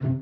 Well,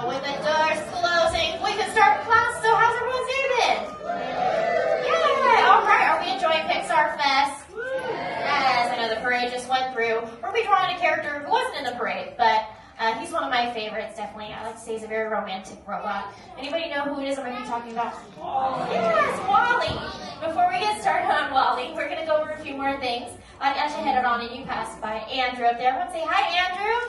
with the doors closing, we can start class. So how's everyone's day been? Yeah, all right. Are we enjoying Pixar Fest? Yes, I know the parade just went through. We'll be drawing a character who wasn't in the parade, but he's one of my favorites, definitely. I like to say he's a very romantic robot. Anybody know who it is I'm going to be talking about? Yes, Wally. Before we get started on Wally, we're going to go over a few more things. As you headed on and you passed by Andrew up there. Everyone say hi, Andrew.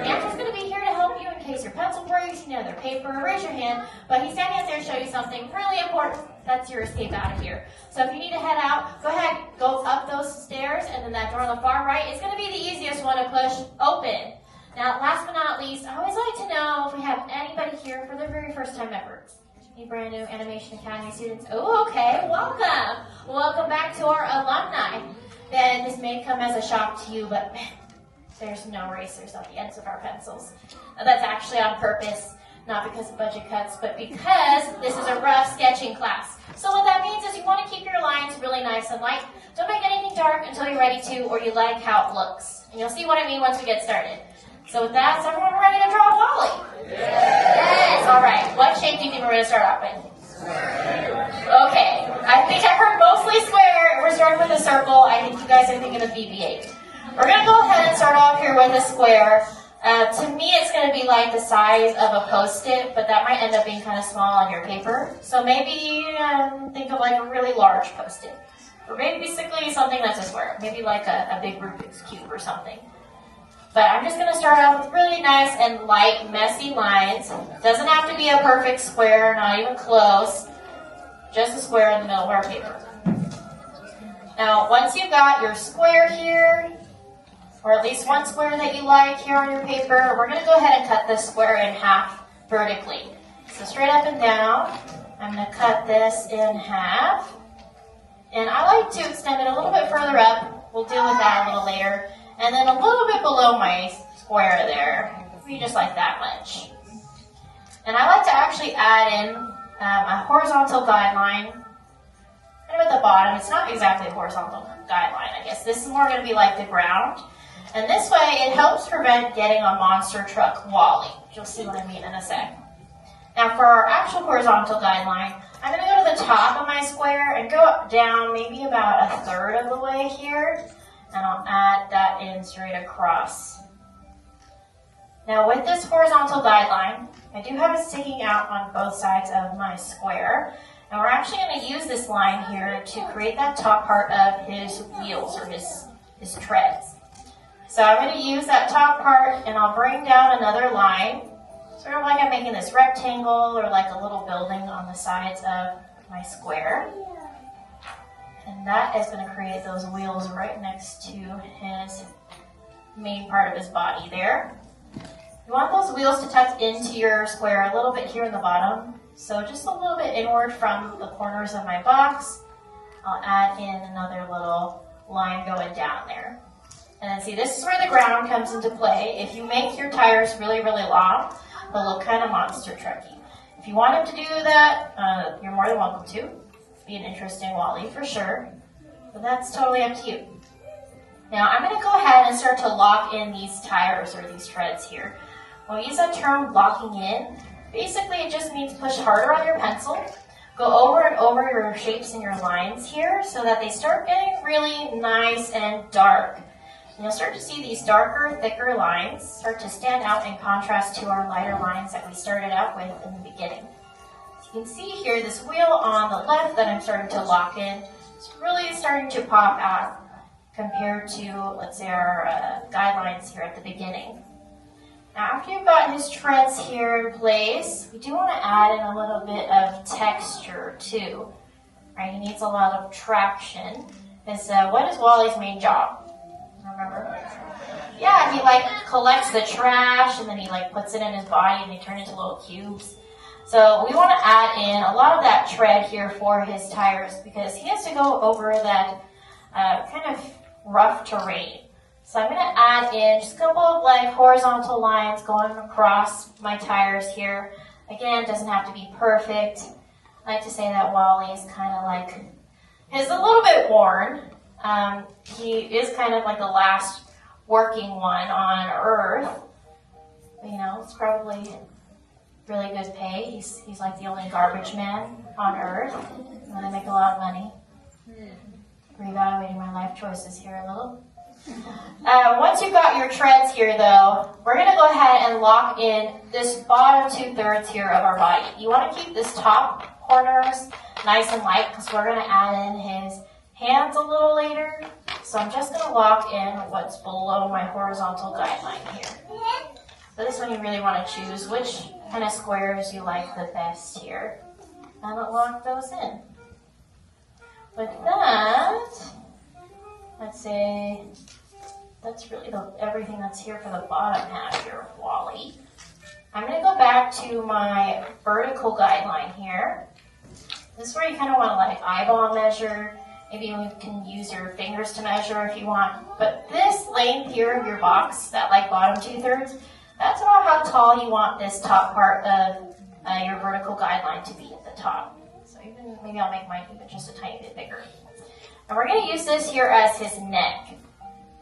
Andrew's going to be here to help you in case your pencil breaks, you know, their paper. Raise your hand. But he's standing up there to show you something really important. That's your escape out of here. So if you need to head out, go ahead, go up those stairs, and then that door on the far right is going to be the easiest one to push open. Now, last but not least, I always like to know if we have anybody here for their very first time members. Any brand new Animation Academy students? Oh, okay, welcome. Welcome back to our alumni. Then this may come as a shock to you, but man, there's no erasers on the ends of our pencils. That's actually on purpose, not because of budget cuts, but because this is a rough sketching class. So what that means is you want to keep your lines really nice and light. Don't make anything dark until you're ready to, or you like how it looks. And you'll see what I mean once we get started. So with that, is everyone ready to draw Wally? Yes, all right. What shape do you think we're going to start off with? Okay, I think I heard mostly square. We're starting with a circle. I think you guys are thinking of BB-8. We're going to go ahead and start off here with a square. To me, it's going to be like the size of a Post-it, but that might end up being kind of small on your paper. So maybe think of like a really large Post-it. Or maybe basically something that's a square. Maybe like a big Rubik's Cube or something. But I'm just going to start out with really nice and light, messy lines. Doesn't have to be a perfect square, not even close. Just a square in the middle of our paper. Now, once you've got your square here, or at least one square that you like here on your paper, we're going to go ahead and cut this square in half vertically. So straight up and down, I'm going to cut this in half. And I like to extend it a little bit further up. We'll deal with that a little later. And then a little bit below my square there, maybe just like that much. And I like to actually add in a horizontal guideline kind of at the bottom. It's not exactly a horizontal guideline, I guess. This is more going to be like the ground. And this way, it helps prevent getting a monster truck Wally. You'll see what I mean in a sec. Now for our actual horizontal guideline, I'm going to go to the top of my square and go down maybe about a third of the way here. And I'll add that in straight across. Now with this horizontal guideline, I do have it sticking out on both sides of my square. And we're actually going to use this line here to create that top part of his wheels or his treads. So I'm going to use that top part and I'll bring down another line, sort of like I'm making this rectangle or like a little building on the sides of my square. And that is going to create those wheels right next to his main part of his body there. You want those wheels to tuck into your square a little bit here in the bottom. So just a little bit inward from the corners of my box. I'll add in another little line going down there. And then see, this is where the ground comes into play. If you make your tires really, really long, they'll look kind of monster trucky. If you want them to do that, you're more than welcome to. Be an interesting Wally for sure, but that's totally up to you. Now I'm going to go ahead and start to lock in these tires or these treads here. When we use that term locking in, basically it just means push harder on your pencil, go over and over your shapes and your lines here so that they start getting really nice and dark. And you'll start to see these darker, thicker lines start to stand out in contrast to our lighter lines that we started out with in the beginning. You can see here this wheel on the left that I'm starting to lock in. It's really starting to pop out compared to, let's say, our guidelines here at the beginning. Now, after you've got his treads here in place, we do want to add in a little bit of texture too. Right? He needs a lot of traction. Because what is Wally's main job? Remember? Yeah, he like collects the trash and then he like puts it in his body and they turn into little cubes. So we want to add in a lot of that tread here for his tires because he has to go over that kind of rough terrain. So I'm going to add in just a couple of like horizontal lines going across my tires here. Again, it doesn't have to be perfect. I like to say that Wally is kind of like, he's a little bit worn. He is kind of like the last working one on Earth. But, you know, it's probably really good pay. He's like the only garbage man on Earth. And I make a lot of money. Reevaluating my life choices here a little. Once you've got your treads here, though, we're going to go ahead and lock in this bottom 2/3 here of our body. You want to keep this top corners nice and light because we're going to add in his hands a little later. So I'm just going to lock in what's below my horizontal guideline here. So this one you really want to choose which kind of squares you like the best here. And lock those in. With that, let's say that's really everything that's here for the bottom half here of Wally. I'm going to go back to my vertical guideline here. This is where you kind of want to like eyeball measure. Maybe you can use your fingers to measure if you want. But this length here of your box, that like bottom 2/3, that's about how tall you want this top part of your vertical guideline to be at the top. So even maybe I'll make mine even just a tiny bit bigger. And we're going to use this here as his neck.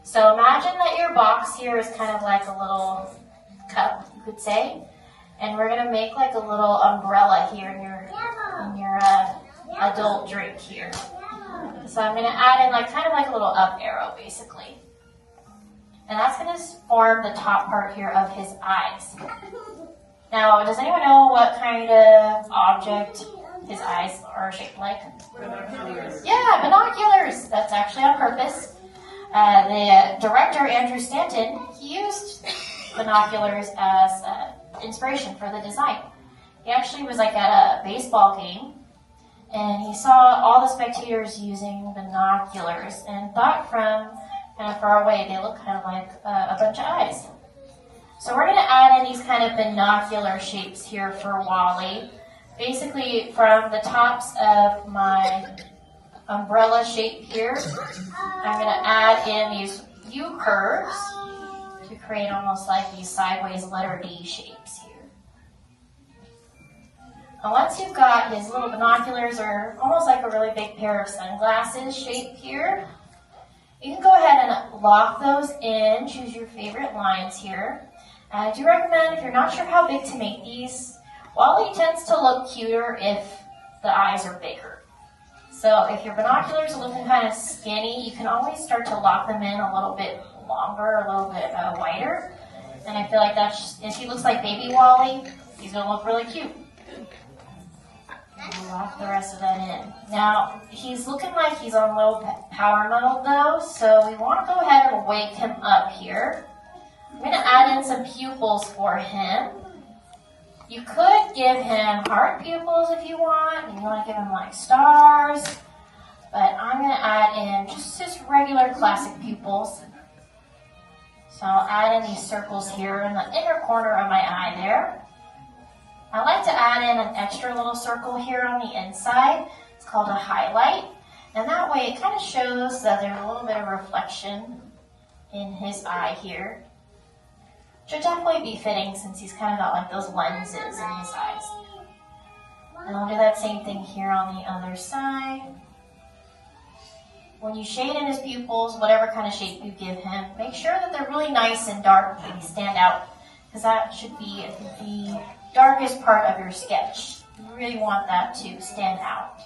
So imagine that your box here is kind of like a little cup, you could say. And we're going to make like a little umbrella here in your adult drink here. So I'm going to add in like kind of like a little up arrow basically. And that's going to form the top part here of his eyes. Now, does anyone know what kind of object his eyes are shaped like? Binoculars. Yeah, binoculars. That's actually on purpose. The director, Andrew Stanton, he used binoculars as inspiration for the design. He actually was like at a baseball game, and he saw all the spectators using binoculars and thought from kind of far away they look kind of like a bunch of eyes. So we're going to add in these kind of binocular shapes here for Wally. Basically from the tops of my umbrella shape here, I'm going to add in these U curves to create almost like these sideways letter D shapes here. And once you've got his little binoculars, or almost like a really big pair of sunglasses shape here, you can go ahead and lock those in, choose your favorite lines here. I do recommend, if you're not sure how big to make these, Wally tends to look cuter if the eyes are bigger. So if your binoculars are looking kind of skinny, you can always start to lock them in a little bit longer, a little bit wider. And I feel like that's just, if he looks like baby Wally, he's going to look really cute. We'll lock the rest of that in. Now, he's looking like he's on low power mode though, so we want to go ahead and wake him up here. I'm going to add in some pupils for him. You could give him heart pupils if you want. You want to give him like stars. But I'm going to add in just his regular classic pupils. So I'll add in these circles here in the inner corner of my eye there. I like to add in an extra little circle here on the inside. It's called a highlight. And that way it kind of shows that there's a little bit of reflection in his eye here. Should definitely be fitting since he's kind of got like those lenses in his eyes. And I'll do that same thing here on the other side. When you shade in his pupils, whatever kind of shape you give him, make sure that they're really nice and dark and stand out, because that should be the darkest part of your sketch. You really want that to stand out.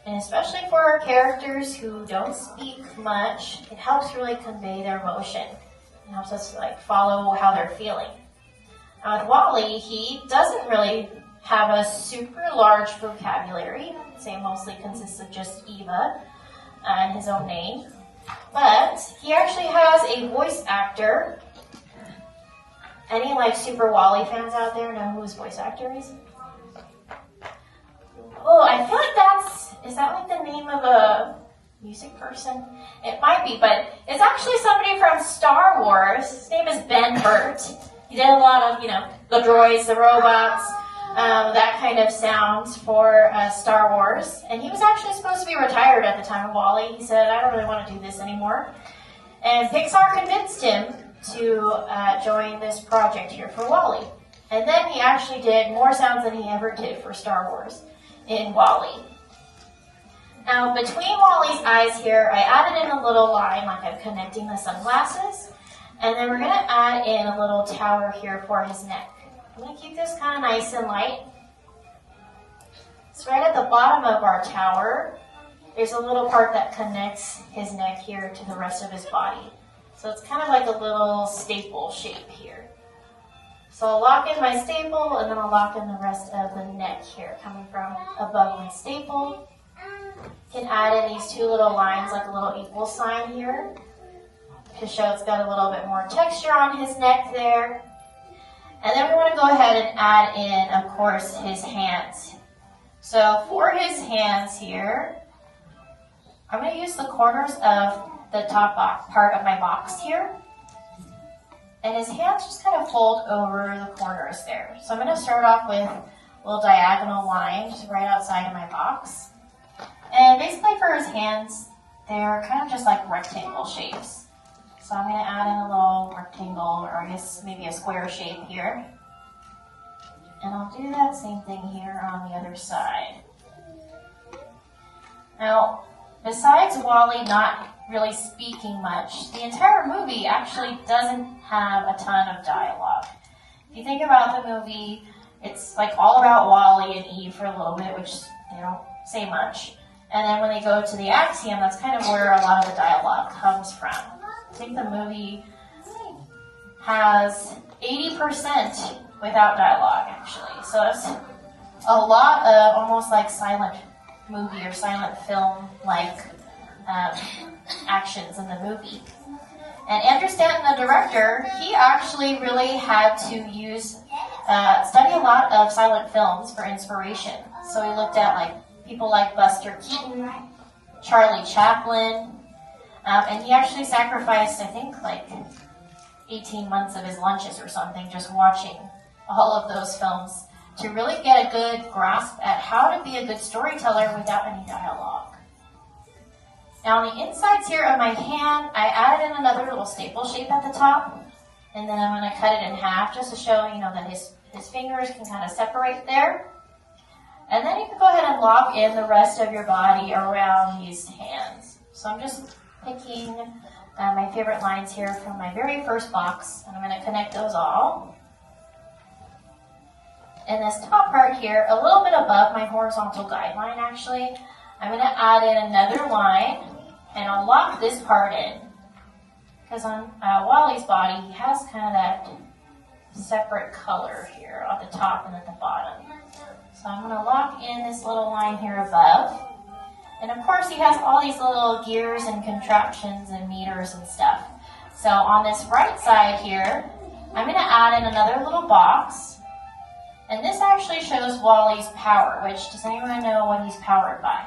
And especially for our characters who don't speak much, it helps really convey their emotion. It helps us like follow how they're feeling. Now with Wally, he doesn't really have a super large vocabulary. I'd say mostly consists of just Eva and his own name. But he actually has a voice actor. Any like Super Wally fans out there know who his voice actor is? Oh, I feel like is that like the name of a music person? It might be, but it's actually somebody from Star Wars. His name is Ben Burt. He did a lot of, the droids, the robots, that kind of sounds for Star Wars. And he was actually supposed to be retired at the time of Wally. He said, I don't really want to do this anymore. And Pixar convinced him to join this project here for WALL-E. And then he actually did more sounds than he ever did for Star Wars in WALL-E. Now, between WALL-E's eyes here, I added in a little line, like I'm connecting the sunglasses. And then we're going to add in a little tower here for his neck. I'm going to keep this kind of nice and light. So right at the bottom of our tower, there's a little part that connects his neck here to the rest of his body. So it's kind of like a little staple shape here. So I'll lock in my staple, and then I'll lock in the rest of the neck here, coming from above my staple. You can add in these two little lines, like a little equal sign here, to show it's got a little bit more texture on his neck there. And then we want to go ahead and add in, of course, his hands. So for his hands here, I'm going to use the corners of the top part of my box here. And his hands just kind of fold over the corners there. So I'm going to start off with little diagonal lines right outside of my box. And basically for his hands, they're kind of just like rectangle shapes. So I'm going to add in a little rectangle, or I guess maybe a square shape here. And I'll do that same thing here on the other side. Now, besides WALL-E not really speaking much, the entire movie actually doesn't have a ton of dialogue. If you think about the movie, it's like all about WALL-E and Eve for a little bit, which they don't say much. And then when they go to the Axiom, that's kind of where a lot of the dialogue comes from. I think the movie has 80% without dialogue, actually. So it's a lot of almost like silent movie or silent film like actions in the movie. And Andrew Stanton, the director, he actually really had to study a lot of silent films for inspiration. So he looked at like people like Buster Keaton, Charlie Chaplin, and he actually sacrificed, I think, like 18 months of his lunches or something just watching all of those films to really get a good grasp at how to be a good storyteller without any dialogue. Now on the insides here of my hand, I added in another little staple shape at the top, and then I'm going to cut it in half just to show, that his fingers can kind of separate there. And then you can go ahead and lock in the rest of your body around these hands. So I'm just picking my favorite lines here from my very first box, and I'm going to connect those all. And this top part here, a little bit above my horizontal guideline actually, I'm going to add in another line, and I'll lock this part in. Because on WALL-E's body, he has kind of that separate color here at the top and at the bottom. So I'm going to lock in this little line here above. And of course he has all these little gears and contraptions and meters and stuff. So on this right side here, I'm going to add in another little box. And this actually shows WALL-E's power, which, does anyone know what he's powered by?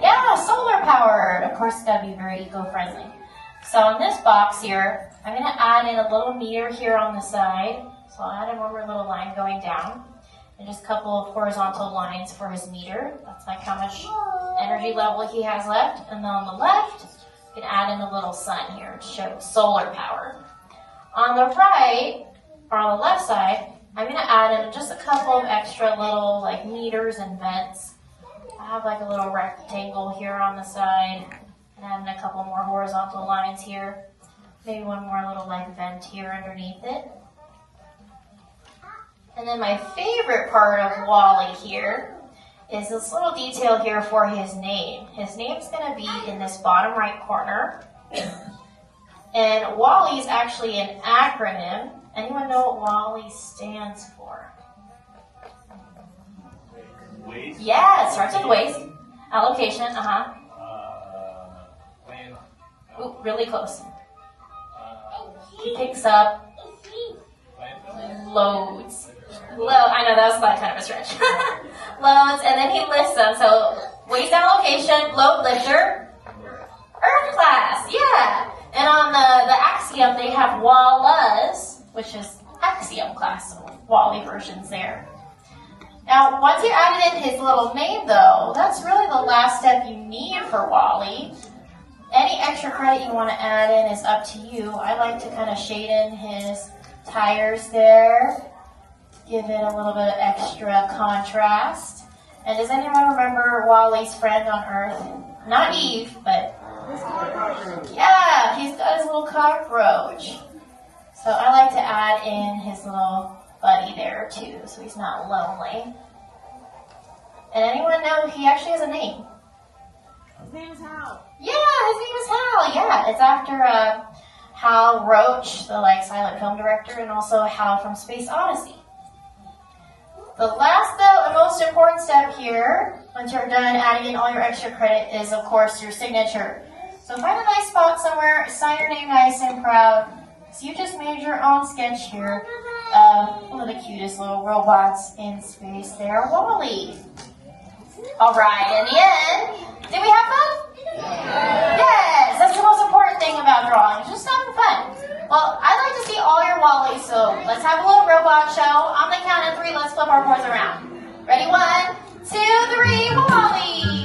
Yeah, solar powered. Of course, it's got to be very eco-friendly. So on this box here, I'm going to add in a little meter here on the side. So I'll add in one more little line going down. And just a couple of horizontal lines for his meter. That's like how much energy level he has left. And then on the left, you can add in a little sun here to show solar power. On the right, or on the left side, I'm going to add in just a couple of extra little like meters and vents. I have like a little rectangle here on the side, and add in a couple more horizontal lines here. Maybe one more little like vent here underneath it. And then my favorite part of WALL-E here is this little detail here for his name. His name's going to be in this bottom right corner. And WALL-E is actually an acronym. Anyone know what WALL-E stands for? Waste? Yeah, it starts with waste. Allocation, Plan. Ooh, really close. He picks up loads. I know, that was like kind of a stretch. Loads, and then he lists them. So, waste allocation, load lifter, earth class, yeah. And on the Axiom, they have WALLUS, which is Axiom class, so WALL-E versions there. Now, once you added in his little name, though, that's really the last step you need for WALL-E. Any extra credit you want to add in is up to you. I like to kind of shade in his tires there, give it a little bit of extra contrast. And does anyone remember Wally's friend on Earth? Not Eve, but yeah, he's got his little cockroach. So I like to add in his little buddy there too, so he's not lonely. And anyone know he actually has a name? His name is Hal. Yeah, his name is Hal. Yeah, it's after Hal Roach, the silent film director, and also Hal from Space Odyssey. The last, though, and most important step here, once you're done adding in all your extra credit, is, of course, your signature. So find a nice spot somewhere, sign your name nice and proud. So you just made your own sketch here of one of the cutest little robots in space there, Wally. All right, in the end, did we have fun? Yes, that's the most important thing about drawing, just having fun. Well, I'd like to see all your Wallies, so let's have a little robot show. On the count of 3, let's flip our boards around. Ready? 1, 2, 3, Wally!